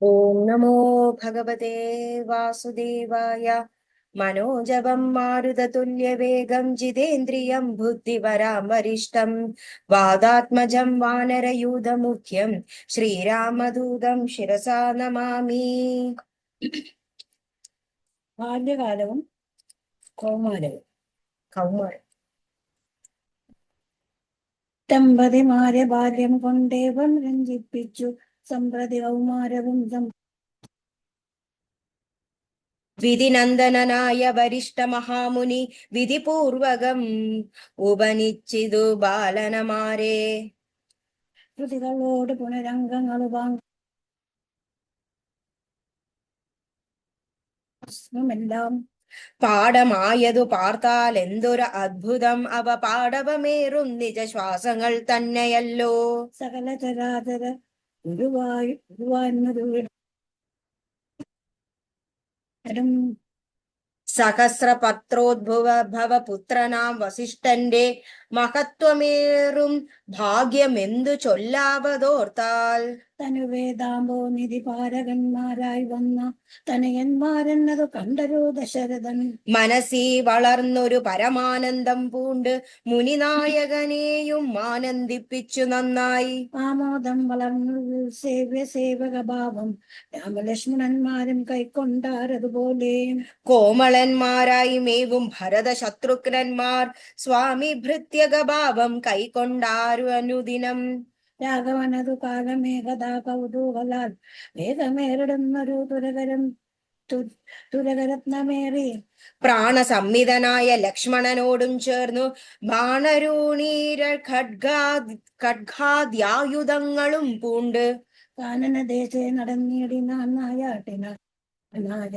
ഓം നമോ ഭഗവതേ വാസുദേവായ. മനോജവം മാരുതതുല്യവേഗം ജിതേന്ദ്രിയം ബുദ്ധിപരാം വരിഷ്ടം വാതാത്മജം വാനരയൂഥമുഖ്യം ശ്രീരാമദൂതം ശിരസാ നമാമി. ബാല്യകാലവും കൗമാരവും. ദമ്പതിമാരെ ബാല്യം കൊണ്ടേവം രഞ്ജിപ്പിച്ചു, സമ്പ്രതി കൗമാരവും വിധിനന്ദനായ വരിഷ്ഠ മഹാമുനി വിധിപൂർവകം ഉപനിച്ചിതു ബാലനമാരെ. കൃതികളോട് പുനരംഗങ്ങളുമെല്ലാം പാഠമായതു പാർത്താൽ എന്തൊരു അത്ഭുതം, അവ പാടവമേറും നിജശ്വാസങ്ങൾ തന്നെയല്ലോ. സകല ചരാചര സഹസ്രപത്രോദ്ഭവ പുത്രനാം വസിഷ്ഠന്റെ മഹത്വമേറും ഭാഗ്യമെന്തു ചൊല്ലാവതോർത്താൽ. തനുവേദാംബോ നിധി പാരകന്മാരായി വന്ന തനയന്മാരെന്നതു കണ്ടരു ദശരഥൻ. മനസ്സി വളർന്നൊരു പരമാനന്ദം പൂണ്ട് മുനിനായകനെയും ആനന്ദിപ്പിച്ചു നന്നായി. ആമോദം വളർന്നു സേവകഭാവം രാമലക്ഷ്മണന്മാരും കൈക്കൊണ്ടാരതുപോലെ. കോമളന്മാരായി മേവും ഭരത ശത്രുഘ്നന്മാർ സ്വാമി ഭൃത്യകഭാവം കൈക്കൊണ്ടാരു അനുദിനം. രാഘവനതു കാലമേകഥാ കൗതൂഹലാൽ വേഗമേറിടുന്നൊരു തുരകരത്നമേറി പ്രാണസംമിതനായ ലക്ഷ്മണനോടും ചേർന്നു ബാണരൂണീര ഖഡ്ഗാദ്യായുധങ്ങളും പൂണ്ട് കാനനദേശേ നടന്നിടിനാൻ നായാട്ടിനായ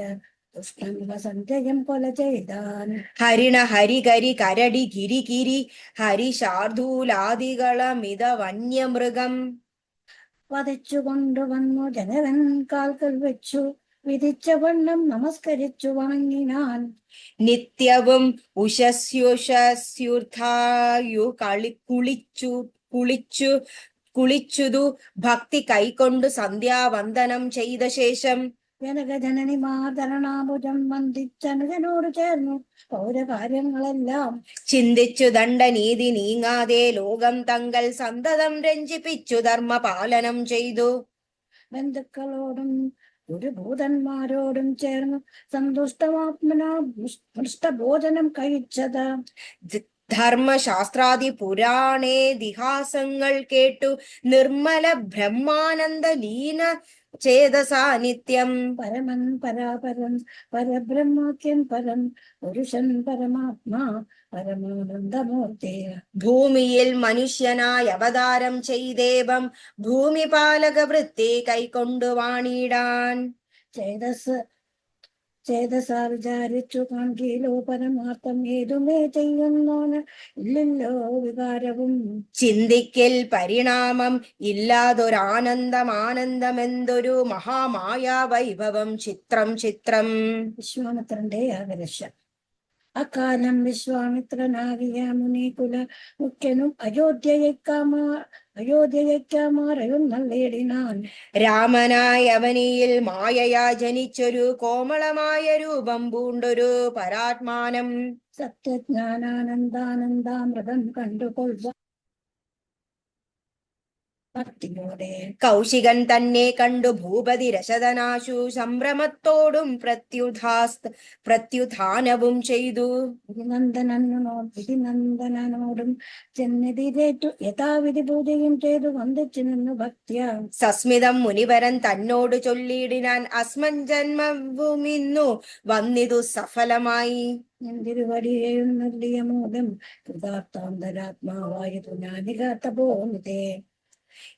സഞ്ജയം കൊല ചെയ്താൻ. ഹരിണ ഹരികരി കരടി ഗിരികിരി ഹരിശാർദൂലാദികളമിത വന്യമൃഗം വധിച്ചുകൊണ്ടുവന്നു ജനകൻ കാൽക്കൽ വെച്ചു വിധിച്ച വണ്ണം നമസ്കരിച്ചു വണങ്ങിനാൻ. നിത്യവും ഉഷസ്യുഷസ്യുർത്ഥായു കുളിച്ചുതു ഭക്തി കൈക്കൊണ്ടു സന്ധ്യാവന്ദനം ചെയ്ത ശേഷം ജനകജനനിമാതരണാഭുജം വന്ദിച്ചനുജനോട് ചേർന്നു പൗരകാര്യങ്ങളെല്ലാം ചിന്തിച്ചു ദണ്ഡനീതി നീങ്ങാതെ ലോകം തങ്ങൾ സന്തതം രഞ്ജിപ്പിച്ചു ധർമ്മപാലനം ചെയ്തു. ബന്ധുക്കളോടും ഗുരുഭൂതന്മാരോടും ചേർന്നു സന്തുഷ്ടമാത്മനാ ഭോജനം കഴിച്ചത്. ധർമ്മശാസ്ത്രാദി പുരാണേതിഹാസങ്ങൾ കേട്ടു നിർമ്മല ബ്രഹ്മാനന്ദ ലീന ചേതസാ നിത്യം. പരമൻ പരാപരം പരബ്രഹ്മാഖ്യൻ പരം പുരുഷൻ പരമാത്മാ പരമാനന്ദമൂർത്തി. ഭൂമിയിൽ മനുഷ്യനായി അവതാരം ചെയ്ദേവം ഭൂമിപാലക വൃത്തി കൈക്കൊണ്ടു വാണിടാൻ. ചേതസാ വിചാരിച്ചു കാൺകീലോ പരമാർത്ഥം ഏതുമേ ചെയ്യുന്നോന് ഇല്ലല്ലോ വികാരവും. ചിന്തിക്കൽ പരിണാമം ഇല്ലാതൊരാനന്ദമാനന്ദമെന്തൊരു മഹാമായ വൈഭവം ചിത്രം ചിത്രം. വിശ്വാമിത്രന്റെ യാഗരക്ഷ. അക്കാലം വിശ്വാമിത്രനാകിയ മുനികുല മുഖ്യനും അയോധ്യയ്ക്കാമാറയുന്നള്ളിടിനാൻ. രാമനായ അവനിയിൽ മായയാ ജനിച്ചൊരു കോമളമായ രൂപം പൂണ്ടൊരു പരാത്മാനം. സത്യജ്ഞാനാനന്ദാനന്ദാമൃതം കണ്ടുകൊള്ളുക കൗശികൻ തന്നെ കണ്ടു ഭൂപതി രശതനാശു സംഭ്രമത്തോടും പ്രത്യുധാനവും ചെയ്തു. വിധിനന്ദനോടും ചെന്നെതിരേറ്റു യഥാവിധി പൂജയും ചെയ്തു വന്ദിച്ചു നിന്നു ഭക്തിയ. സസ്മിതം മുനിവരൻ തന്നോട് ചൊല്ലിയിടിനാൻ അസ്മൻ ജന്മവുമിന്നു വന്നിതു സഫലമായി. എന്തിരുവടിയേയും നൽകിയ മൂലം കൃതാർത്ഥാന്തരാത്മാവായതു ഞാനികാത്ത പോന്നിതേ.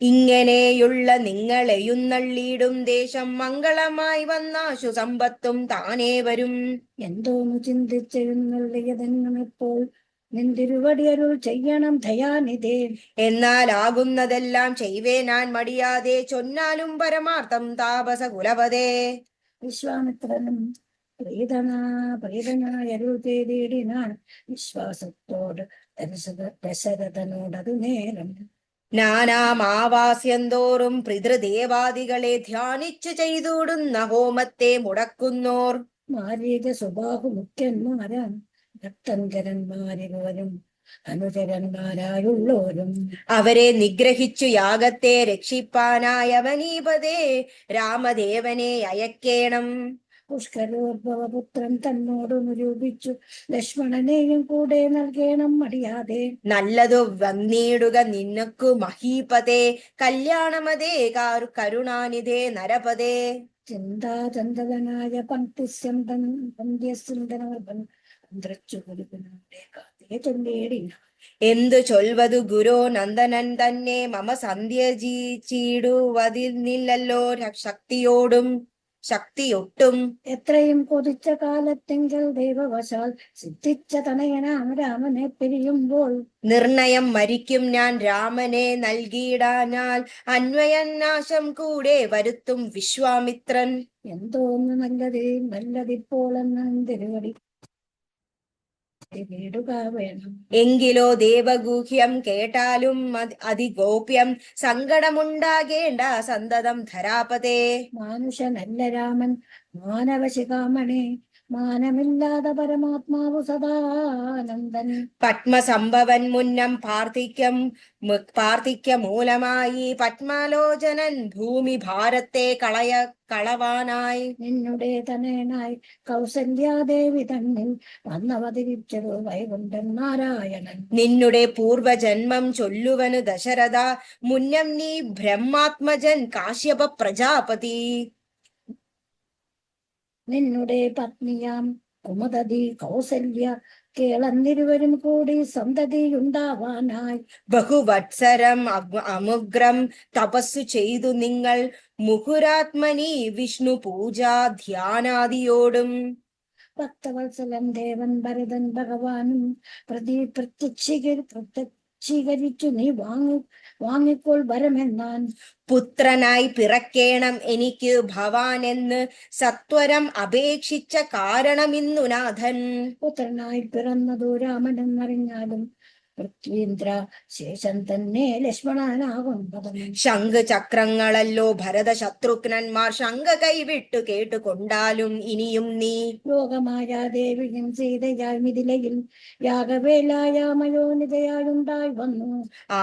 ഇങ്ങനെയുള്ള നിങ്ങളെയുന്നള്ളിയിടും ദേശം മംഗളമായി വന്നാശു സമ്പത്തും താനേ വരും. എന്തോന്നു ചിന്തിച്ചെഴുന്നള്ളിയതെന്നും ഇപ്പോൾ നിന്തിരുവടിയരുൾ ചെയ്യണം ദയാനിധേ. എന്നാലാകുന്നതെല്ലാം ചെയ്വേ ഞാൻ മടിയാതെ ചൊന്നാലും പരമാർത്ഥം താപസ കുലവതേ. വിശ്വാമിത്രനും പ്രീതനായരുൾ ചെയ്തിടിനാൻ വിശ്വാസത്തോട് ദശരഥനോടതു നേരം. നാനാമാവാസ്യം തോറും പിതൃദേവാദികളെ ധ്യാനിച്ചു ചെയ്തൂടുന്ന ഹോമത്തെ മുടക്കുന്നോർ മാരീക സ്വഭാവ മുഖ്യന്മാരാൻ ഭക്തങ്കരന്മാരിവരും അനുചരന്മാരായുള്ളോരും അവരെ നിഗ്രഹിച്ചു യാഗത്തെ രക്ഷിപ്പാനായ അവനീപതേ രാമദേവനെ അയക്കേണം. പുഷ്കരോദ്ഭവപുത്രൻ തന്നോട് നിരൂപിച്ചു ലക്ഷ്മണനെയും കൂടെ നൽകേണം മടിയാതെ. നല്ലതു വന്നിടുക നിനക്കു മഹീപതേ കല്യാണമതേ കരുണാനിധേ നരപതേ. ചിന്താചന്തനായ പന്ത്യസുന്ദരൻ ചൊല്ലേടി. എന്തു ചൊൽവതു ഗുരോ നന്ദനൻ തന്നെ മമ സന്ധ്യചീടുവതിന്നില്ലല്ലോ ശക്തിയൊട്ടും. എത്രയും കൊതിച്ച കാലത്തെങ്കിൽ ദൈവവശാൽ സിദ്ധിച്ച തനയനാം രാമനെ പിരിയുമ്പോൾ നിർണയം മരിക്കും ഞാൻ രാമനെ നൽകിയിടാനാൽ അന്വയനാശം കൂടെ വരുത്തും വിശ്വാമിത്രൻ. എന്തോന്ന് നല്ലതിപ്പോൾ തിരുവടി നേടുക വേണം. എങ്കിലോ ദേവഗൂഹ്യം കേട്ടാലും അതിഗോപ്യം സങ്കടമുണ്ടാകേണ്ട സന്തതം ധരാപതേ. മാനുഷനല്ല രാമൻ മാനവശിഖാമണി മാനമില്ലാതെ പരമാത്മാവു സദാനന്ദൻ. പത്മസംഭവൻ മുന്നം പാർത്തിക്യ മൂലമായി പത്മാലോചനൻ ഭൂമി ഭാരത്തെ കളവാനായി നിന്നുടെ തനയനായി കൗസല്യാദേവി തന്നിൽ വന്നവതരിച്ചതു വൈകുണ്ഠൻ നാരായണൻ. നിന്നുടെ പൂർവജന്മം ചൊല്ലുവനു ദശരഥ മുന്നം നീ ബ്രഹ്മാത്മജൻ കാശ്യപ പ്രജാപതി. നിന്നുടെ പത്നിയാം കുമതതി കൗസല്യ കേളന്നിരുവരും കൂടി സന്തതിയുണ്ടാവാനായി ബഹുവത്സരം അമുഗ്രം തപസ്സു ചെയ്തു നിങ്ങൾ മുഹുരാത്മനി വിഷ്ണു പൂജാ ധ്യാനാദിയോടും. ഭക്തവത്സലൻ ദേവൻ ഭരതൻ ഭഗവാനും പ്രത്യക്ഷീകരിച്ചു നീ വാങ്ങിക്കോൾ വരമെന്നാൻ. പുത്രനായി പിറക്കേണം എനിക്ക് ഭവാൻ എന്ന് സത്വരം അപേക്ഷിച്ച കാരണമിന്നു നാഥൻ. പുത്രനായി പിറന്നതു രാമനെന്നറിഞ്ഞാലും പൃഥ്വീന്ദ്ര ശേഷം തന്നെ ലക്ഷ്മണനാകുന്നതും. ശംഖ് ചക്രങ്ങളല്ലോ ഭരത ശത്രുഘ്നന്മാർ ശങ്ക കൈവിട്ടു കേട്ടുകൊണ്ടാലും ഇനിയും നീ ലോകമായ ദേവിയും സീതയായി മിഥിലയിൽ യാഗവേലായാമയോനിതയായുണ്ടായി വന്നു.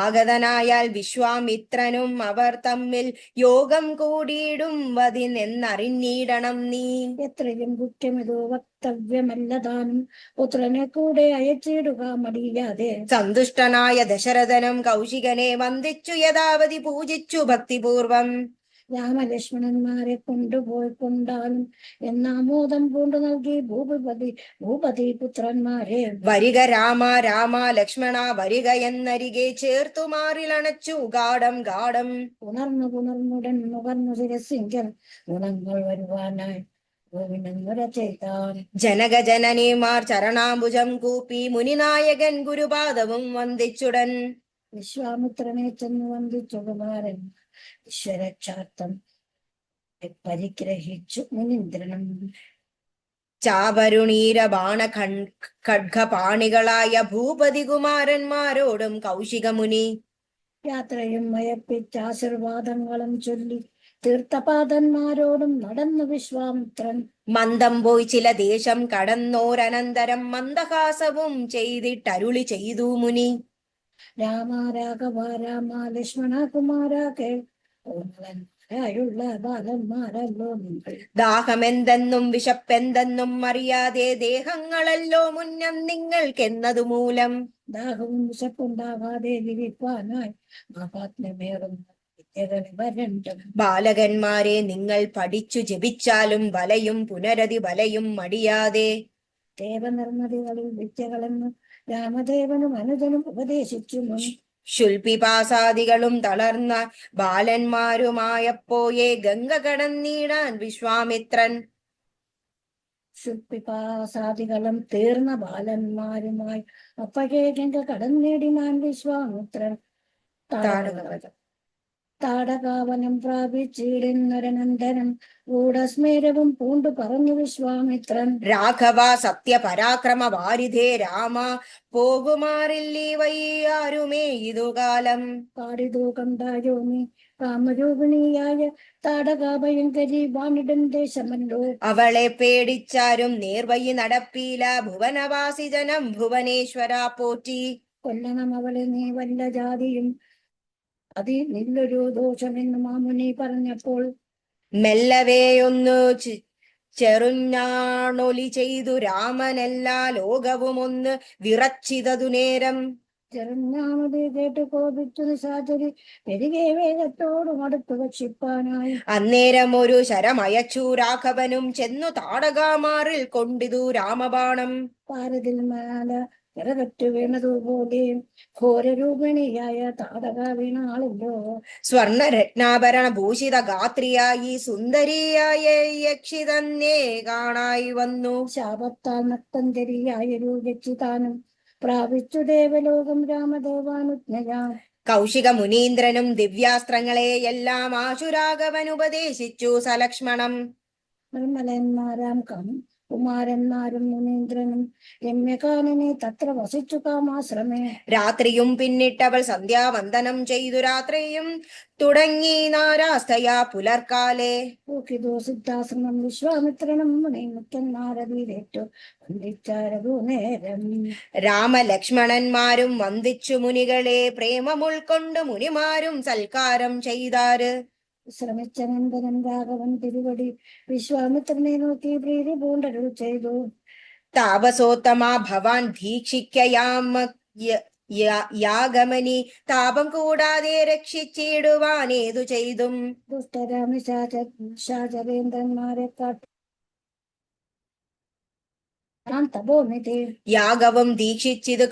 ആഗതനായാൽ വിശ്വാമിത്രനും അവർ തമ്മിൽ യോഗം കൂടിയിടും വതിനെന്നറിഞ്ഞിടണം നീ. എത്രയും കുറ്റമിതോ വക്തവ്യമല്ലതാനും പുത്രനെ കൂടെ അയച്ചിടുക മടിയാതെ. സന്തുഷ്ടനായ ദശരഥനും കൗശികനെ വന്ദിച്ചു യഥാവധി പൂജിച്ചു ഭക്തിപൂർവം. രാമലക്ഷ്മണന്മാരെ കൊണ്ടാലും എന്നാമോദം പൂണ്ടു നൽകി ഭൂപതി പുത്രന്മാരെ. വരിക രാമ രാമ ലക്ഷ്മണ വരിക എന്നരികെ ചേർത്തു മാറിലണച്ചു ഗാഠം ഗാഠം. പുണർന്നുടൻ നുകർന്നു ശിരസിങ്കൽ ഗുണങ്ങൾ വരുവാനായി ജനകജനനിമാർ ചരണാംബുജം കൂപ്പി മുനിനായകൻ ഗുരുപാദവും വന്ദിച്ചുടൻ. വിശ്വാമിത്രനെ ചെന്ന് വന്ദിച്ചു കുമാരൻ വിശ്വരക്ഷാർത്ഥം പരിഗ്രഹിച്ചു മുനീന്ദ്രനും. ചാവരുണീര ബാണ ഖഡ്ഗപാണികളായ ഭൂപതി കുമാരന്മാരോടും കൗശികമുനി യാത്രയും മയപ്പിച്ച ആശീർവാദങ്ങളും ചൊല്ലി തീർത്ഥപാദന്മാരോടും നടന്നു വിശ്വാമിത്രൻ. മന്ദം പോയി ചില ദേശം കടന്നോരനന്തരം മന്ദഹാസവും ചെയ്തിട്ടരുളി ചെയ്തു മുനി. രാമ രാഘവ രാമ ലക്ഷ്മണ കുമാര കേൾയുള്ള ബാലന്മാരല്ലോ നിങ്ങൾ. ദാഹമെന്തെന്നും വിശപ്പെന്തെന്നും അറിയാതെ ദേഹങ്ങളല്ലോ മുന്നം നിങ്ങൾക്കെന്നതു മൂലം. ദാഹവും വിശപ്പുണ്ടാകാതെ വിരിപ്പാനായി മഹാത്മ്യമേറും ബാലകന്മാരെ നിങ്ങൾ പഠിച്ചു ജപിച്ചാലും വലയും പുനരതി വലയും മടിയാതെ. ദേവനിർമ്മിതികളിൽ വിദ്യകളെന്ന് രാമദേവനും അനുജനും ഉപദേശിച്ചു. ശുൽപിപാസാദികളും തളർന്ന ബാലന്മാരുമായപ്പോയെ ഗംഗ കടന്നിടാൻ വിശ്വാമിത്രൻ. ശുൽപിപാസാദികളും തീർന്ന ബാലന്മാരുമായി അപ്പോഴേ ഗംഗ കടന്നിടിനാൻ വിശ്വാമിത്രൻ. താടകാവനം പ്രാപിച്ചിടുന്നൊരനന്തരം ഗൂഢസ്മേരവും പൂണ്ടു പറഞ്ഞു വിശ്വാമിത്രൻ. രാഘവ സത്യപരാക്രമ വാരിധേ രാമ, പോകുമാറില്ലീ വയ്യാരുമേ ഇതുകാലം. പാടിതു കണ്ടായോ നീ കാമരൂപിണിയായ താടകാഭയങ്കരി വാണിടൻ ദേശമല്ലോ. അവളെ പേടിച്ചാരും നേർവഴി നടപ്പീല, ഭുവനവാസി ജനം ഭുവനേശ്വര പോറ്റി. കൊല്ലണം അവളെ നീ വല്ല ജാതിയും അതി നില്ലൊരു ദോഷമെന്ന് മാമുനി പറഞ്ഞപ്പോൾ മെല്ലവേയൊന്നു ചെറുഞ്ഞാണൊലി ചെയ്തു രാമനെല്ലാ ലോകവും ഒന്ന് വിറച്ചിതതു നേരം. ചെറുനാമത് കേട്ട് കോപിച്ചു നിശാചരി പെരുകെ വേഗത്തോടും അടുത്തു ഭക്ഷിപ്പാനായി. അന്നേരം ഒരു ശരമയച്ചു രാഘവനും, ചെന്നു താടകാമാറിൽ കൊണ്ടിതു രാമബാണം. പാരതിൽ മാല ഇറകറ്റു വീണതുപോലെ ഘോരരൂപിണിയായ താടക വീണാളല്ലോ. സ്വർണ രത്നാഭരണ ഭൂഷിത ഗാത്രിയായി സുന്ദരിയായ യക്ഷിതന്നെ കാണായി വന്നു. ശാപത്താൽ നക്തന്തരിയായ രൂപച്ചിതാനും പ്രാപിച്ചു ദേവലോകം രാമദേവാനുജ്ഞയാം. കൗശിക മുനീന്ദ്രനും ദിവ്യാസ്ത്രങ്ങളെ എല്ലാം ആശുരാഘവൻ ഉപദേശിച്ചു സലക്ഷ്മണം. നിർമ്മലന്മാരാം കുമാരന്മാരും മുനീന്ദ്രനും രമ്യകാനനെ തത്ര വസിച്ചു കാമാശ്രമേ. രാത്രിയും പിന്നിട്ടവൾ സന്ധ്യാവന്ദനം ചെയ്തു രാത്രിയും തുടങ്ങി നാരാസ്തയാ പുലർക്കാലെ. പൂക്കിതോ സിദ്ധാശ്രമം വിശ്വാമിത്രനും മുനിമുഖ്യന്മാരതിരേറ്റു വന്ദിച്ചാരതു നേരം. രാമലക്ഷ്മണന്മാരും വന്ദിച്ചു മുനികളെ, പ്രേമമുൾക്കൊണ്ടു മുനിമാരും സൽക്കാരം ചെയ്താര്. ശ്രമിച്ചനന്തരം രാഘവൻ തിരുവടി വിശ്വാമിത്രനെ നോക്കി പ്രീതി പൂണ്ടരുൾ ചെയ്തു. താപസോത്തമാ ഭവാൻ ദീക്ഷിക്കയാമ യാഗമനി, താപം കൂടാതെ രക്ഷിച്ചിടുവാൻ ഏതു ചെയ്തും. ദുഷ്ടരാമിശാചരേന്ദ്രന്മാരെ തപോനിധി. യാഗവും ദീക്ഷിച്ചിതു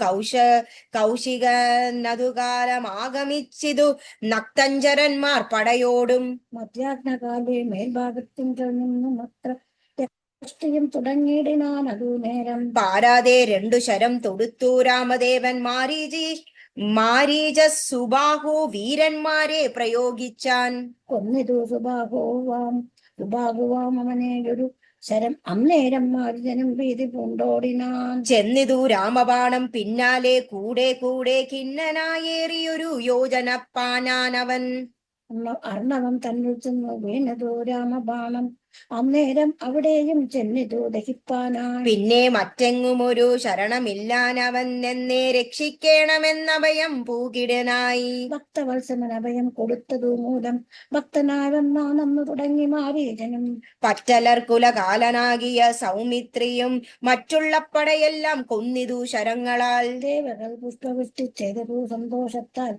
കൗശികനതുകാലം ആഗമിച്ചിതു നക്തഞ്ചരന്മാർ പടയോടും. മധ്യാഹ്നകാലേ മേൽഭാഗത്തിങ്കൽ നിന്നും അത്ര യും തുടങ്ങിയിടിനാൻ അതു നേരം. പാരാതെ രണ്ടു ശരം തൊടുത്തു രാമദേവൻ മാരീച സുബാഹു വീരന്മാരെ പ്രയോഗിച്ചാൻ. കൊന്നിതു സുബാഹുവാം അവനെയൊരു ശരം അന്നേരം മാരുജനും ഭീതി പൂണ്ടോടിനാൻ. ചെന്നിതു രാമബാണം പിന്നാലെ കൂടെ കൂടെ ഖിന്നനായേറിയൊരു യോജനപ്പാനാനവൻ. അർണവം തന്നിൽ ചെന്നു വീണതു രാമബാണം അന്നേരം അവിടെയും ചെന്നിതു ദഹിപ്പാനായി. പിന്നെ മറ്റെങ്ങും ഒരു ശരണമില്ലാനവൻ എന്നെ രക്ഷിക്കണമെന്നഭയം പൂകിടനായി. ഭക്തവത്സമൻ അഭയം കൊടുത്തതു മൂലം ഭക്തനായി വന്നാണെന്ന് തുടങ്ങി മാരീജനും. പറ്റലർ കുലകാലനാകിയ സൗമിത്രിയും മറ്റുള്ള പടയെല്ലാം കൊന്നിതു ശരങ്ങളാൽ. ദേവകൾ പുഷ്പവൃഷ്ടി ചെയ്തതു സന്തോഷത്താൽ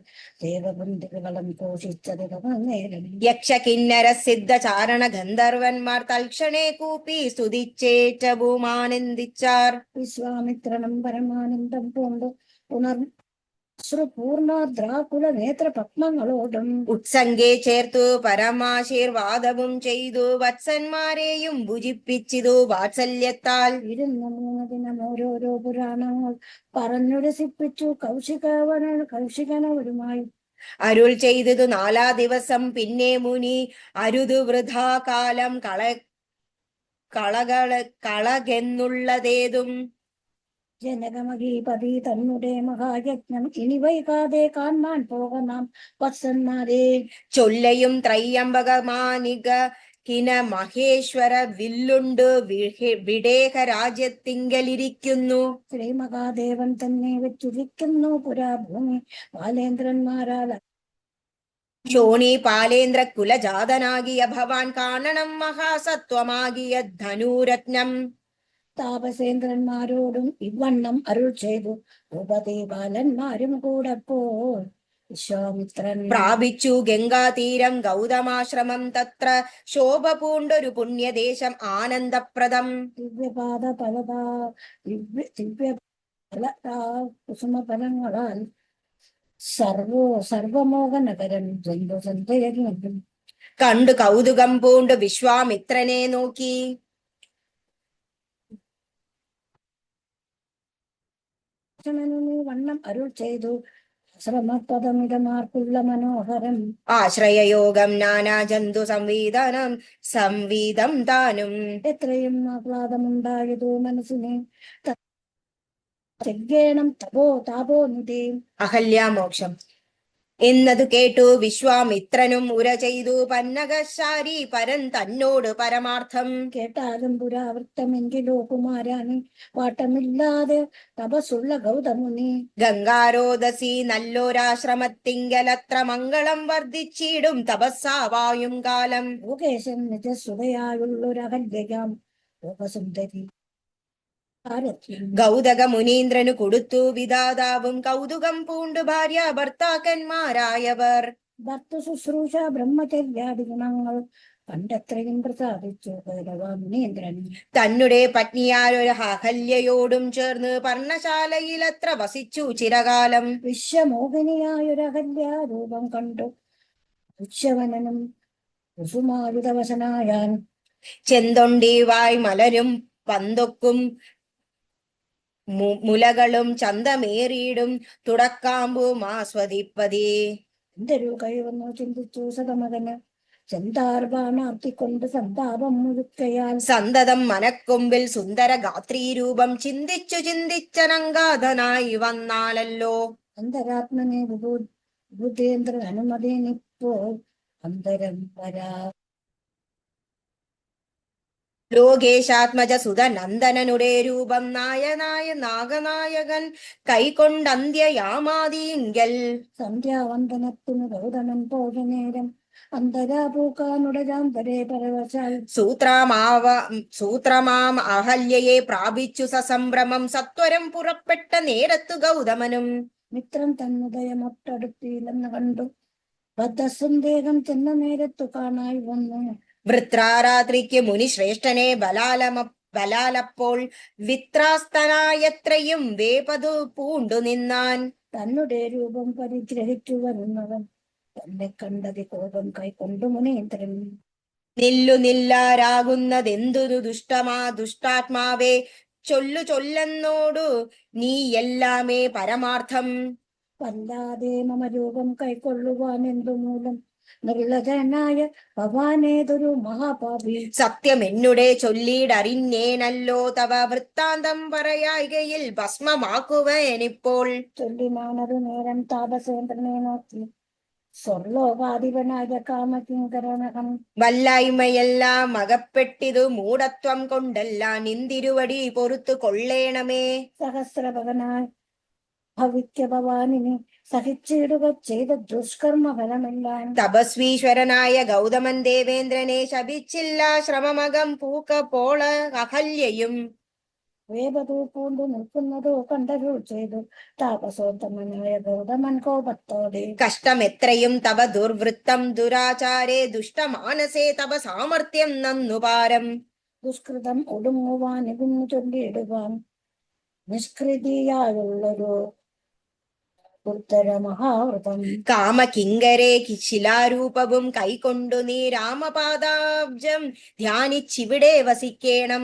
ദേവബന്ധുക്കളും പോഷിച്ചത് നേരം. യക്ഷ കിന്നര സിദ്ധ ചാരണ ഗന്ധർവന്മാർ തൽക്ഷണേ കൂപ്പി സ്തുതിച്ചേറ്റവും ആനന്ദിച്ചാർ. വിശ്വാമിത്രനും പരമാനന്ദം പൂണ്ട് പൂർണ്ണദ്രാകുല നേത്ര പത്മങ്ങളോടും ഉത്സംഗെ ചേർത്തു പരമാശീർവാദവും ചെയ്തു വത്സന്മാരെയും ഭുജിപ്പിച്ചിതു വാത്സല്യത്താൽ. 23 ദിനം ഓരോരോ പുരാണങ്ങൾ പറഞ്ഞു രസിപ്പിച്ചു കൗശികനവരുമായി. അരുൾ ചെയ്തതു 4 ദിവസം പിന്നെ മുനി, അരുതു വൃഥാ കാലം കളകെന്നുള്ളതേതും. ജനകമഹീപതി തന്നെ മഹായജ്ഞം ഇനി വൈകാതെ കാണാൻ പോകണം വത്സന്മാരെ. ചൊല്ലയും ത്രയംബകമാനിക കിന മഹേശ്വര വില്ലുണ്ട് വിടേഹ രാജ്യത്തിങ്കലിരിക്കുന്നു. ശ്രീ മഹാദേവൻ തന്നെ വെച്ചിരിക്കുന്നു പുരാഭൂമി ബാലേന്ദ്രന്മാരാൽ. ശോണി പാലേന്ദ്ര കുലജാതനാകിയ ഭവാൻ കാണണം മഹാസത്വമാകിയ ധനുരത്നം. താപസേന്ദ്രന്മാരോടും ഇവണ്ണം അരുൾ ചെയ്തു ഉപതി ബാലന്മാരും കൂടപ്പോൾ. വിശ്വാമിത്രൻ പ്രാപിച്ചു ഗംഗാതീരം ഗൗതമാശ്രമം, തത്ര ശോഭ പൂണ്ടൊരു പുണ്യദേശം ആനന്ദപ്രദം. ദിവ്യപാദ കുസുമഫലങ്ങളാൽ സർവമോഹ നഗരം ജന്തുസന്ധയനും. കണ്ടു കൗതുകം പൂണ്ടു വിശ്വാമിത്രനെ നോക്കി. വണ്ണം അരുൾ ചെയ്തു ശ്രമപദമിതമാർക്കുള്ള മനോഹരം ആശ്രയയോഗം നാനാ ജന്തു സംവീതം താനും. എത്രയും ആഹ്ലാദമുണ്ടായതോ മനസ്സിനെ ത്യാഗേണം താപോനിധേ. അഹല്യാമോക്ഷം എന്നതു കേട്ടു വിശ്വാമിത്രനും ഉര ചെയ്തു പന്നകശാരി പരൻ തന്നോട് പരമാർത്ഥം. കേട്ടാലും പുരാവൃത്തമെങ്കിലോ കുമാരാനി വാട്ടമില്ലാതെ തപസ്സുള്ള ഗൗതമുനി. ഗംഗാരോദസി നല്ലൊരാശ്രമത്തിങ്കലത്ര മംഗളം വർദ്ധിച്ചിടും തപസ്സാവായും കാലം. ലോകേശൻ നിജസുതയായുള്ളൊരഹല്യയാം ലോകസുന്ദരി ഗൗതക മുനീന്ദ്രനു കൊടുത്തു വിധാതാവും കൗതുകം പൂണ്ടു ഭാര്യ ഭർത്താക്കന്മാരായവർ. ഭർത്തു ശുശ്രൂഷ ബ്രഹ്മചര്യാദി ഗുണങ്ങൾ കണ്ടെത്രയും പ്രസാദിച്ചു മുനീന്ദ്രൻ. തന്നെ പത്നിയായൊരു അഹല്യയോടും ചേർന്ന് പർണശാലയിലത്ര വസിച്ചു ചിരകാലം. വിശ്വമോഹിനിയായൊരഹല്യ രൂപം കണ്ടു ഉത്സവനനും കുസുമായുധവശനായാൻ. ചെന്തൊണ്ടിവായ് മലരും പന്തൊക്കും മുലകളും ചന്തമേറിയിടും തുടക്കാമ്പും ആസ്വദിപ്പതേ. എന്തൊരു കഴിവെന്നോ ചിന്തിച്ചു സതമകന് ചെന്താർബാണാർത്തിക്കൊണ്ട് സന്താപം മുഴുക്കയാൽ. സന്തതം മനക്കൊമ്പിൽ സുന്ദര ഗാത്രീരൂപം ചിന്തിച്ചു ചിന്തിച്ചനങ്കാധനായി വന്നാലല്ലോ. അന്തരാത്മനെ ഭൂതേന്ദ്ര അനുമതിനിപ്പോൾ അന്തരം വരാ. ലോകേശാത്മജ സുത നന്ദനനുടെ രൂപം നാഗനായകൻ കൈക്കൊണ്ടന്ത്യയാമാതിങ്കൽ. സന്ധ്യാവന്ദനത്തിനു ഗൗതമൻ പോക നേരം അന്തരാപൂക്കാനുടരാന്തരേ പരവശാൽ. സൂത്രമാം അഹല്യയെ പ്രാപിച്ചു സസംഭ്രമം സത്വരം പുറപ്പെട്ട നേരത്തു ഗൗതമനും. മിത്രം തന്നുദയമൊട്ടടുത്തില്ലെന്ന് കണ്ടു ബദ്ധസന്ദേഹം ചെന്ന നേരത്തു കാണായി വന്നു. വൃത്രാരാത്രിക്ക് മുനിശ്രേഷ്ഠനെ ബലാലപ്പോൾ വിത്രാസ്തനായത്രയും വേപതു പൂണ്ടു നിന്നാൻ. തന്നെ രൂപം പരിഗ്രഹിച്ചു വരുന്നവൻ തന്നെ കണ്ടതി കോപം കൈക്കൊണ്ടു മുനീന്ദ്രൻ. നില്ലാരാകുന്നതെന്തൊരു ദുഷ്ടാത്മാവേ ചൊല്ലെന്നോടു നീ എല്ലാമേ പരമാർത്ഥം. വല്ലാതെ മമ രൂപം കൈക്കൊള്ളുവാൻ എന്തു മൂലം നിർലജനായ ഭവാനേതൊരു മഹാപാപി. സത്യം എന്നുടെ ചൊല്ലിടറിഞ്ഞേനല്ലോ തവ വൃത്താന്തം പറയായികയിൽ ഭസ്മമാക്കുവനിപ്പോൾ. ചൊല്ലിനാനതു നേരം താപസേന്ദ്രനെ നോക്കി സ്വർലോകാധിപനായ കാമകിങ്കരനകം. വല്ലായ്മയെല്ലാം അകപ്പെട്ടിതു മൂഢത്വം കൊണ്ടല്ല നിന്തിരുവടി പൊറുത്തു കൊള്ളേണമേ. സഹസ്രഭകനായി ഭവിക്ക ഭവാനിനെ സഹിച്ചിടുക ചെയ്ത ദുഷ്കർമ്മ ഫലമെല്ലാം. തപസ്വീശ്വരനായ ഗൗതമൻ ദേവേന്ദ്രനെ ശപിച്ചില്ല ശ്രമമകം പൂക്ക അഹല്യയും. വേപതൂ പൂണ്ടു നിൽക്കുന്നതോ കണ്ടരുൾ ചെയ്തു താപസോത്തമനായ ഗൗതമൻ കോപത്തോടെ. കഷ്ടം എത്രയും തവ ദുർവൃത്തം ദുരാചാരേ ദുഷ്ടമാനസേ തവ സാമർത്ഥ്യം നന്നുപാരം. ദുഷ്കൃതം ഒടുങ്ങുവാൻ ഇതിന്നു ചൊല്ലിയിടുവാൻ നിഷ്കൃതിയായുള്ളൊരു ഉത്തര മഹാവൃതം. കാമകിങ്കരെ ശിലാരൂപവും കൈക്കൊണ്ടു നീ രാമപാദാബ്ജം ധ്യാനിച്ചിവിടെ വസിക്കേണം.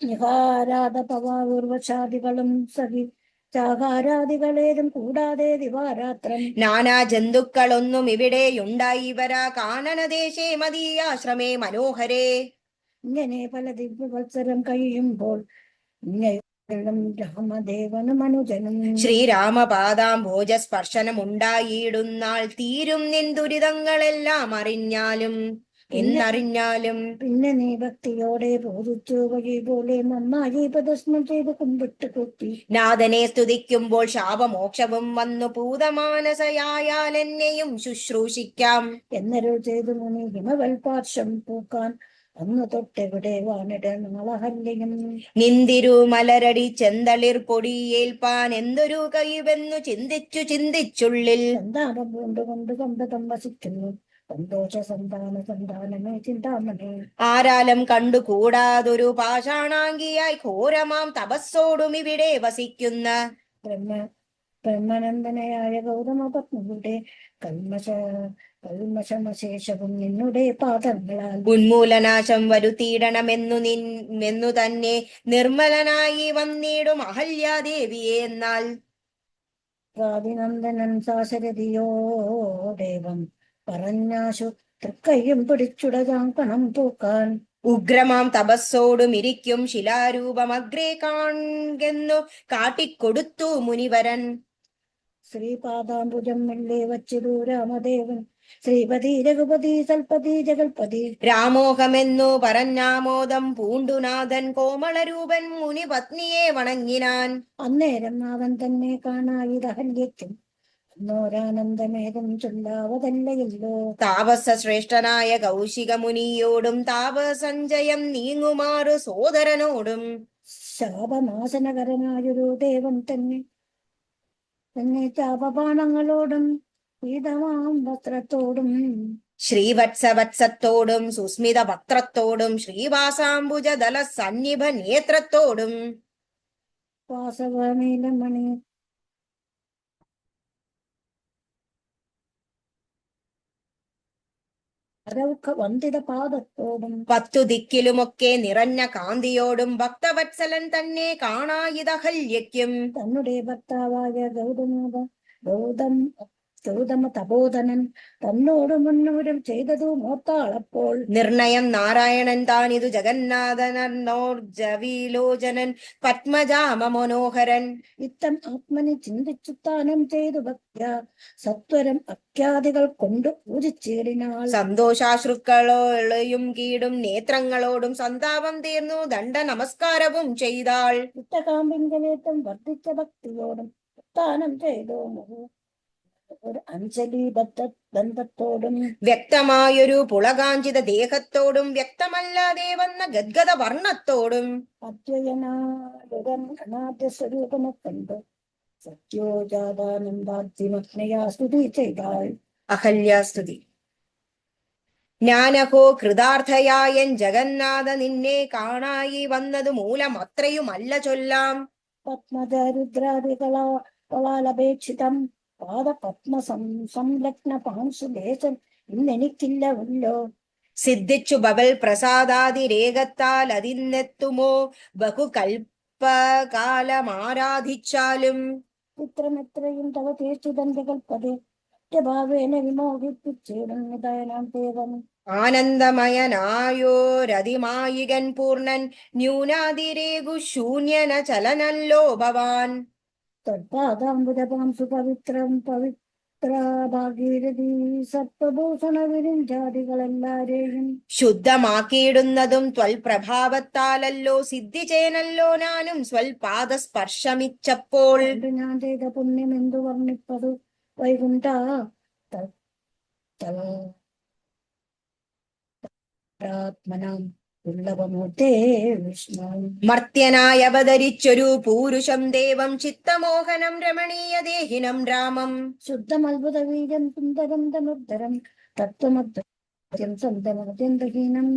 നിഹാരാധപവാർവശാദികളും സഹി ചാഹാരാദികളേതും കൂടാതെ ദിവാരാത്രം. നാനാ ജന്തുക്കളൊന്നും ഇവിടെയുണ്ടായി വരാ കാനനദേശേ മദീയാശ്രമേ മനോഹരേ. ഇങ്ങനെ പല ദിവ്യവത്സരം കഴിയുമ്പോൾ രാമദേവനും അനുജനും ശ്രീരാമപാദാംഭോജ സ്പർശനമുണ്ടായിടുന്നാൾ തീരും നിൻ ദുരിതങ്ങളെല്ലാം എന്നറിഞ്ഞാലും. പിന്നെ നീ ഭക്തിയോടെ ബോധിച്ചു വഴി പോലെ നന്നായി പ്രദർശനം ചെയ്ത് കുമ്പിട്ട് കൊത്തി. നാഥനെ സ്തുതിക്കുമ്പോൾ ശാപമോക്ഷവും വന്നു പൂതമാനസയായാൽ എന്നെയും ശുശ്രൂഷിക്കാം. എന്നരുൾ ചെയ്തു മുനി ഹിമവൽപാർശ്വം പൂക്കാൻ അന്ന് തൊട്ടെവിടെ വാണിട നാളഹല്യം. നിന്തിരു മലരടി ചെന്തളിർ പൊടിയേൽപ്പാൻ എന്തൊരു കഴിവെന്നു ചിന്തിച്ചുള്ളിൽ. സന്താനം പൂണ്ടുകൊണ്ട് സന്തതം വസിക്കുന്നു സന്തോഷ സന്താനമേ ചിന്താമണി. ആരാലും കണ്ടുകൂടാതൊരു പാഷാണാംഗിയായി ഘോരമാം തപസ്സോടും ഇവിടെ വസിക്കുന്ന ബ്രഹ്മനന്ദനയായ ഗൗതമ പത്നിയുടെ കൽമശമശേഷവും നിന്നുടെ പാദങ്ങളാൽ ഉന്മൂലനാശം വരുത്തിയിടണമെന്നു തന്നെ നിർമ്മലനായി വന്നിടും അഹല്യാദേവിയെ. എന്നാൽ ആദിനന്ദനൻ സാശരതിയോ ദേവം പറഞ്ഞാശു തൃക്കൈയും പിടിച്ചുടതാം കണം തൂക്കാൻ. ഉഗ്രമാം തപസ്സോടും ഇരിക്കും ശിലാരൂപമഗ്രേ കാൺകെന്നു കാട്ടിക്കൊടുത്തു മുനിവരൻ. ശ്രീപാദാംബുജം മെല്ലെ വച്ചിതു രാമദേവൻ ശ്രീപതി രഘുപതി സൽപതി ജഗൽപതി. രാമോഹമെന്നു പറഞ്ഞാമോദം പൂണ്ടുനാഥൻ കോമളരൂപൻ മുനി പത്നിയെ വണങ്ങിനാൻ. അന്നേരം നാഥൻ തന്നെ കാണായിതഹല്യയ്ക്കും അന്നോരാനന്ദമേതും ചൊല്ലാവതല്ലയല്ലോ. താപസ ശ്രേഷ്ഠനായ കൗശിക മുനിയോടും താപസഞ്ചയം നീങ്ങുമാറു സോദരനോടും ശാപനാശനകരനായൊരു ദേവൻ തന്നെ ചാപബാണങ്ങളോടും പീതമാം വസ്ത്രത്തോടും ശ്രീവത്സവത്സത്തോടും സുസ്മിത വക്ത്രത്തോടും ശ്രീവാസാംബുജദല സന്നിഭ നേത്രത്തോടും വാസവനീലമണി വന്ദിത പാദത്തോടും 10 ദിക്കിലുമൊക്കെ നിറഞ്ഞ കാന്തിയോടും ഭക്തവത്സലൻ തന്നെ കാണായിതഹല്യയ്ക്കും തന്നുടെ ഭർത്താവായ ഗൗതമ തപോധനൻ തന്നോട് മുന്നൂരം ചെയ്തതു മോർത്താളപ്പോൾ. നിർണയം നാരായണൻ താനിതു ജഗന്നാഥനോർജവിലോചനൻ പത്മജാമ മനോഹരൻ. ഇത്തം ആത്മനി ചിന്തിച്ചു താനം ചെയ്തു ഭക്യ സത്വരം അഖ്യാദികൾ കൊണ്ട് പൂജിച്ചേടിനാൾ. സന്തോഷാശ്രുക്കളോളയും കീടും നേത്രങ്ങളോടും സന്താപം തീർന്നു ദണ്ഡ നമസ്കാരവും ചെയ്താൾ. ഇട്ടകാമ്പിങ്കലേറ്റം വർദ്ധിച്ച ഭക്തിയോടും താനം ചെയ്തോ ഒരു അഞ്ജലി ബന്ധത്തോടും വ്യക്തമായൊരു പുളകാഞ്ചിത ദേഹത്തോടും വ്യക്തമല്ലാതെ വന്ന ഗദ്ഗത വർണ്ണത്തോടും അദ്വയനാദ്യ സ്വരൂപമെ കണ്ടു സത്യോജാതാനന്ദാദ്യമഗ്നയാ സ്തുതി ചെയ്താൾ. അഹല്യാസ്തുതി. ഞാനഹോ കൃതാർത്ഥയായൻ ജഗന്നാഥ നിന്നെ കാണായി വന്നതു മൂലം അത്രയുമല്ല ചൊല്ലാം. പത്മജരുദ്രാദികളാലപേക്ഷിതം പാദപത്മ സംലഗ്ന പാംശുദേശം ഇന്നെനിക്കില്ലല്ലോ. സിദ്ധിച്ചു ബബൽ പ്രസാദാതിരേകത്താൽ അതിനെത്തുമോ ബഹുകൽപ്പകാലമാരാധിച്ചാലും. ചിത്രമെത്രയും തവ തീർച്ചിതന്തകൽപ്പതേ ഭാവേന വിമോഹിപ്പിച്ചിടുന്നതയനാം ദേവൻ. ആനന്ദമയനായോരതിമായികൻ പൂർണ്ണൻ ന്യൂനാതിരേകു ശൂന്യന ചലനല്ലോ ഭവാൻ. തദ്പാദാംബുജപാം സുപവിത്രം പവിത്ര ഭാഗീരഥി സത്വഭൂഷണ വിരിഞ്ചാദികളെല്ലാരെയും ശുദ്ധമാക്കിയിടുന്നതും ത്വൽപ്രഭാവത്താലല്ലോ സിദ്ധിച്ചേനല്ലോ ഞാനും സ്വൽപാദസ്പർശമിച്ചപ്പോൾ. ഞാൻ ചെയ്ത പുണ്യം എന്തു വർണ്ണിപ്പതു വൈകുണ്ഠ ആത്മനാം ഉള്ളവമൂർത്തേ വിഷ്ണു. മർത്യനായി അവതരിച്ചൊരു പൂരുഷം ദേവം ചിത്തമോഹനം രമണീയ ദേഹിനം രാമം. ശുദ്ധമത്ഭുത വീര്യം സുന്ദരം ധനുർധരം തത്വമദ്യം സന്തമത്യന്തഹീനം.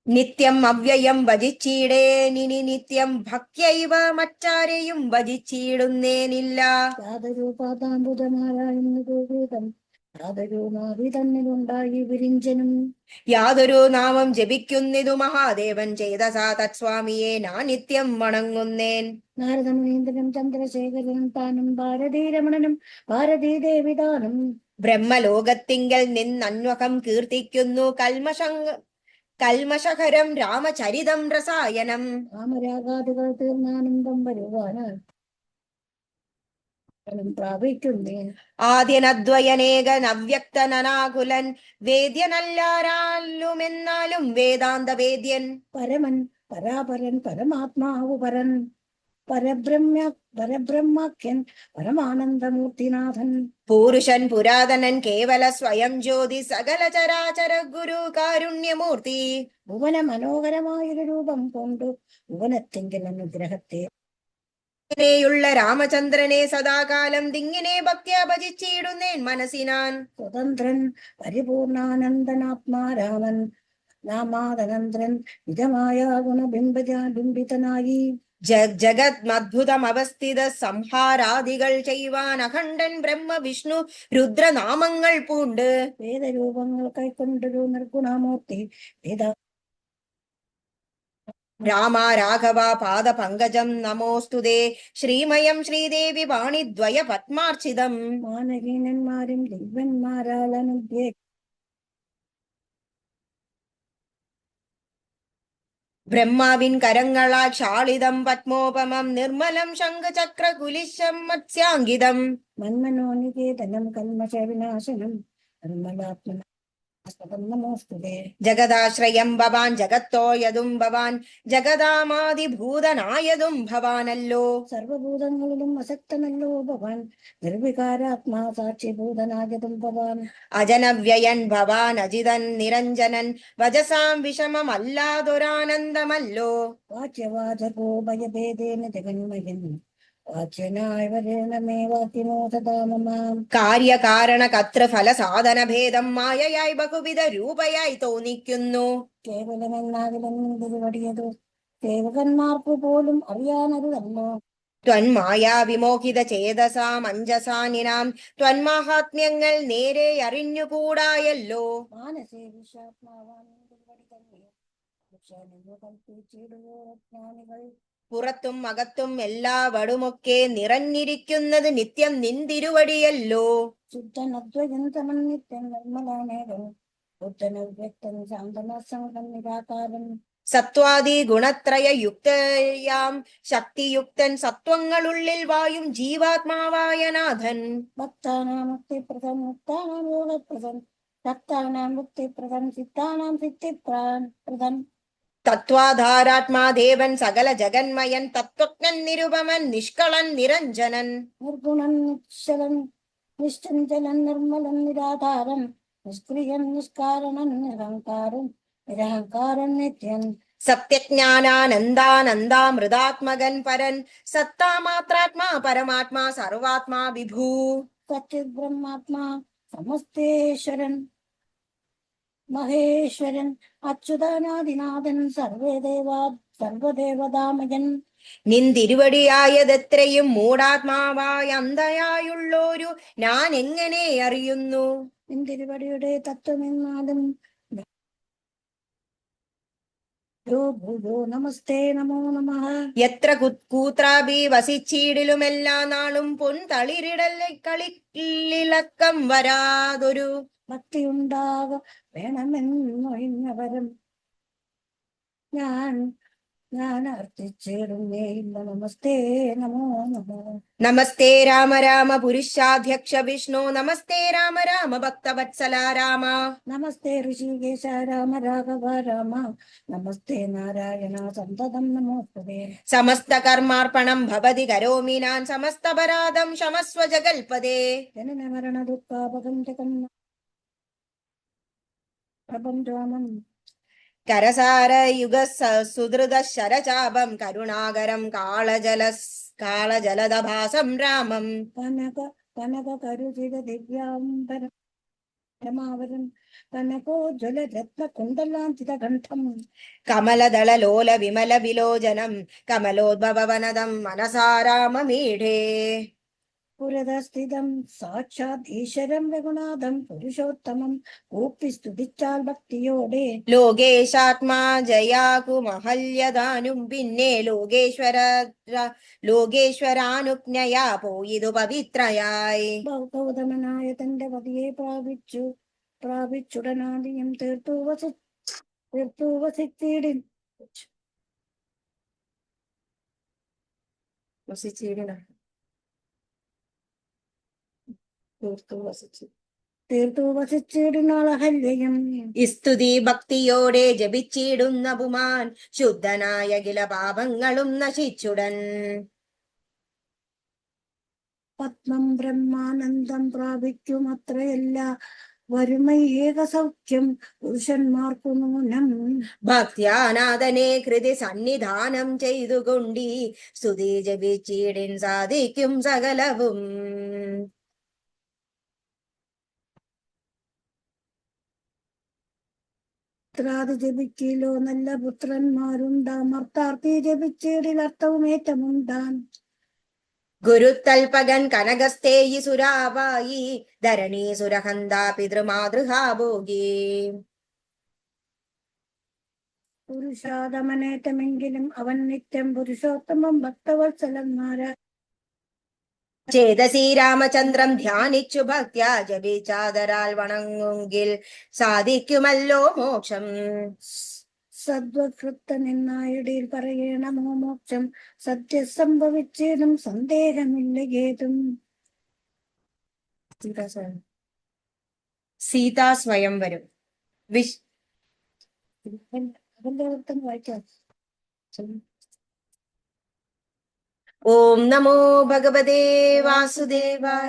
നിത്യം അവ്യയം ഭജിച്ചീടേനിനി നിത്യം ഭക്യൈവ മറ്റാരെയും ഭജിച്ചിടുന്നേനില്ല. യാതൊരുപാദാംബുധമാരായെന്നു ഗോവേദം യാതൊരു നാവി തന്നിലുണ്ടായി വിരിഞ്ചനും. യാതൊരു നാമം ജപിക്കുന്നിതു മഹാദേവൻ ചേതസാ തത്സ്വാമിയെ ഞാൻ നിത്യം വണങ്ങുന്നേൻ. നാരദമുനീന്ദ്രനും ചന്ദ്രശേഖരനും താനും ഭാരതീരമണനും ഭാരതീദേവിതാനും. ബ്രഹ്മലോകത്തിങ്കൽ നിന്നന്വകം കീർത്തിക്കുന്നു കൽമഷഹരം രാമചരിതം രസായനം. രാമരാഗാദികൾ തീർന്നാനന്ദം വരുവാനായി പ്രാപിക്കുന്നേൻ. ആദ്യനദ്വയനേകൻ അവ്യക്തനാകുലൻ വേദ്യനല്ലാരാലുമെന്നാലും വേദാന്ത വേദ്യൻ. പരമൻ പരാപരൻ പരമാത്മാവു പരൻ പരബ്രഹ്മാഖ്യൻ പരമാനന്ദമൂർത്തിനാഥൻ. പൂരുഷൻ പുരാതനൻ കേവല സ്വയം ജ്യോതി സകല ചരാചര ഗുരു കാരുണ്യമൂർത്തി. ഭുവന മനോഹരമായൊരു രൂപം കൊണ്ടു ഭുവനത്തിങ്കൽ അനുഗ്രഹത്തെ ുള്ള രാമചന്ദ്രനെ സദാകാലം ദിങ്ങിനെ ഭക്യ ഭജിച്ചിടുന്നേൻ മനസ്സിനാൻ. സ്വതന്ത്രൻ പരിപൂർണാനന്ദനാത്മാ രാമൻ നാമാതനന്ദ്രൻ നിജമായ ഗുണബിംബിതനായി. ജഗത് അദ്ഭുതമവസ്ഥിത സംഹാരാദികൾ ചെയ്യുവാൻ അഖണ്ഡൻ ബ്രഹ്മ വിഷ്ണു രുദ്രനാമങ്ങൾ പൂണ്ട്. വേദരൂപങ്ങൾ കൈക്കൊണ്ടൊരു നിർഗുണമൂർത്തി വേദ രാമ രാഘവ പാദപങ്കജം നമോസ്തുതേ. ശ്രീമയം ശ്രീദേവി വാണിദ്വയ പത്മാർച്ചിതം. മാനഹീനന്മാരും ദിവ്യന്മാരാൽ അനുഗ്രഹ ബ്രഹ്മാവിൻ കരങ്ങളാൽ ക്ഷാളിതം പത്മോപമം നിർമ്മലം ശംഖചക്രകുലിശം മത്സ്യാങ്കിതം. മന്മനോനികേതനം കൽമശവിനാശനം നിർമ്മലാത്മന നമോസ്തുതേ. ജഗദാശ്രയം ഭവാൻ ജഗത്തോയതും ഭവാൻ ജഗദാമാദിഭൂതനായതും ഭവാനല്ലോ. സർവഭൂതങ്ങളിലും അസക്തനല്ലോ ഭവാൻ നിർവികാരാത്മാ സാക്ഷിഭൂതനായതും ഭവാൻ. അജനവ്യയൻ ഭവാൻ അജിതൻ നിരഞ്ജനൻ വജസാം വിഷമമല്ലാതൊരാനന്ദമല്ലോ. വാച്യവാചകോ ഭയഭേദേന ജഗന്മയൻ വാച്യനായ വരേണമേ വാക്യമോ സദാ മമാം. കാര്യകാരണ കർത്തൃഫല സാധന ഭേദം മായയായി ബഹുവിധ രൂപയായി തോന്നിക്കുന്നു. കേവലമെന്നാകിലെന്നും തിരുവടിയതു സേവകന്മാർക്കു പോലും അറിയാനരുതല്ലോ. ത്വന്മായാ വിമോഹിത ചേതസാം അഞ്ജസാനിനാം ത്വന്മാഹാത്മ്യങ്ങൾ നേരെ അറിഞ്ഞുകൂടായല്ലോ. മാനസേ വിശ്വാത്മാവാൻ തിരുവടി തന്നെ കൽപ്പിച്ചിടുവോ ജ്ഞാനികൾ. പുറത്തും അകത്തും എല്ലാവടുമൊക്കെ നിറഞ്ഞിരിക്കുന്നത് നിത്യം നിന്തിരുവടിയല്ലോ. ശുദ്ധനദ്വയം സമന്വിതൻ നിർമ്മലാനേകൻ ബുദ്ധനവ്യക്തൻ ശാന്തനസംഗം നിരാകാരൻ. സത്വാദി ഗുണത്രയ യുക്തയാം ശക്തിയുക്തൻ സത്വങ്ങളുള്ളിൽ വായും ജീവാത്മാവായ നാഥൻ. ഭക്താനാം മുക്തിപ്രദൻ മുക്താനാം യോഗപ്രദൻ ഭക്താനാം മുക്തിപ്രദൻ സിദ്ധാനാം സിദ്ധിപ്രദൻ. തത്വാധാരാത്മാ ദേവൻ സകല ജഗന്മയൻ തത്വജ്ഞൻ നിരുപമൻ നിഷ്കളൻ നിരഞ്ജനൻ. നിർഗുണൻ നിശ്ചലൻ നിശ്ചഞ്ചലൻ നിർമ്മലൻ നിരാധാരൻ നിഷ്ക്രിയൻ നിഷ്കാരണൻ നിരഹങ്കാരൻ നിരഹങ്കാരൻ നിത്യൻ. സത്യജ്ഞാനാനന്ദാനന്ദാമൃതാത്മകൻ പരൻ സത്താമാത്രാത്മാ പരമാത്മാ സർവാത്മാ വിഭൂ. സച്ചിത് ബ്രഹ്മാത്മാ സമസ്തേശ്വരൻ മഹേശ്വരൻ അച്യുതനാദിനാഥൻ സർവദേവതാമയൻ. നിന്തിരുവടിയായതെത്രയും മൂഢാത്മാവായ അന്ധയായുള്ളോരു ഞാൻ എങ്ങനെ അറിയുന്നു. നിന്തിരുവടിയുടെ തത്വമെന്നാലും നമസ്തേ നമോ നമഃ. എത്ര കൂത്രാഭി വസിച്ചീടിലും എല്ലാ നാളും പൊൻതളിരിടക്കം വരാതൊരു ഭക്തിയുണ്ടാക വേണമെന്നൊഴിഞ്ഞവരും ഞാൻ അർത്ഥിച്ചിടുന്നേയില്ല. നമസ്തേ നമോ നമോ. നമസ്തേ രാമ രാമ പുരുഷാധ്യക്ഷ വിഷ്ണു നമസ്തേ രാമ രാമ ഭക്തവത്സല രാമ. നമസ്തേ ഋഷികേശ രാമ രാഘവ രാമ നമസ്തേ നാരായണ സന്തതം നമോസ്തുതേ. സമസ്ത കർമാർപ്പണം ഭവതി കരോമി ഞാൻ സമസ്തപരാധം ക്ഷമസ്വ ജഗൽപദേ. ജനന മരണ ദുഃഖാപകം ജഗം പ്രപഞ്ചാമം കരസാരയുഗ സുധൃത ശരചാപം കരുണാകരം കാളജലദഭാസം രാമം. കനക കരുചിത ദിവ്യാംബരം രമാവരം കനകോജ്വല രത്ന കുണ്ടലാഞ്ചിത കണ്ഠം കമലദളലോല വിമല വിലോചനം കമലോദ്ഭവനദം മനസാരാമമീഢേ. പുരതസ്ഥിതം സാക്ഷാത് ഈശ്വരം രഘുനാഥം പുരുഷോത്തമം കൂപ്പി സ്തുതിച്ചാൽ ഭക്തിയോടെ. ലോകേശാത്മാ ജയാകുമഹല്യദാനും പിന്നെ ലോകേശ്വരാനുജ്ഞയാ പോയിതു പവിത്രയായി. ഗൗതമനായ തന്റെ പതിയെ പ്രാപിച്ചുടനാദിയും തീർത്തു വസിച്ചിടുന്നാളഹല്യയും. സ്തുതി ഭക്തിയോടെ ജപിച്ചിടുന്ന പുമാൻ ശുദ്ധനായ കില പാപങ്ങളും നശിച്ചുടൻ. പത്മം ബ്രഹ്മാനന്ദം പ്രാപിക്കുമത്രയല്ല വരുമൈ ഏക സൗഖ്യം പുരുഷന്മാർക്കു നൂനം. ഭക്ത്യാനാഥനെ കൃതി സന്നിധാനം ചെയ്തുകൊണ്ടി സ്തുതി ജപിച്ചിടിൻ സാധിക്കും സകലവും. പുത്രാതി ജപിക്കിലോ നല്ല പുത്രന്മാരുണ്ടാം മർത്താർത്തി ജപിച്ചിടിൽ അർത്ഥവും ഏറ്റമുണ്ടാം. ഗുരുത്തൽപകൻ കനകസ്ഥേയി സുരാവായി ധരണീ സുരഹന്ത പിതൃമാതൃഹാഭോഗി. പുരുഷാതമനേറ്റമെങ്കിലും അവൻ നിത്യം പുരുഷോത്തമം ഭക്തവത്സലം ചേതസി രാമചന്ദ്രം ധ്യാനിച്ചു ഭക്ത്യാ ജപിച്ചാദരാൽ വണങ്ങുങ്കിൽ സാധിക്കുമല്ലോ മോക്ഷം. സദ്വകൃത്ത നിന്നായിടയിൽ പറയണമോ മോക്ഷം, സത്യം സംഭവിച്ചതും സന്ദേഹമില്ല ഏതും. സീതാ സ്വയംവരം. അതിന്റെ അർത്ഥം വായിക്കാം. ഓം നമോ ഭഗവതേ വാസുദേവായ.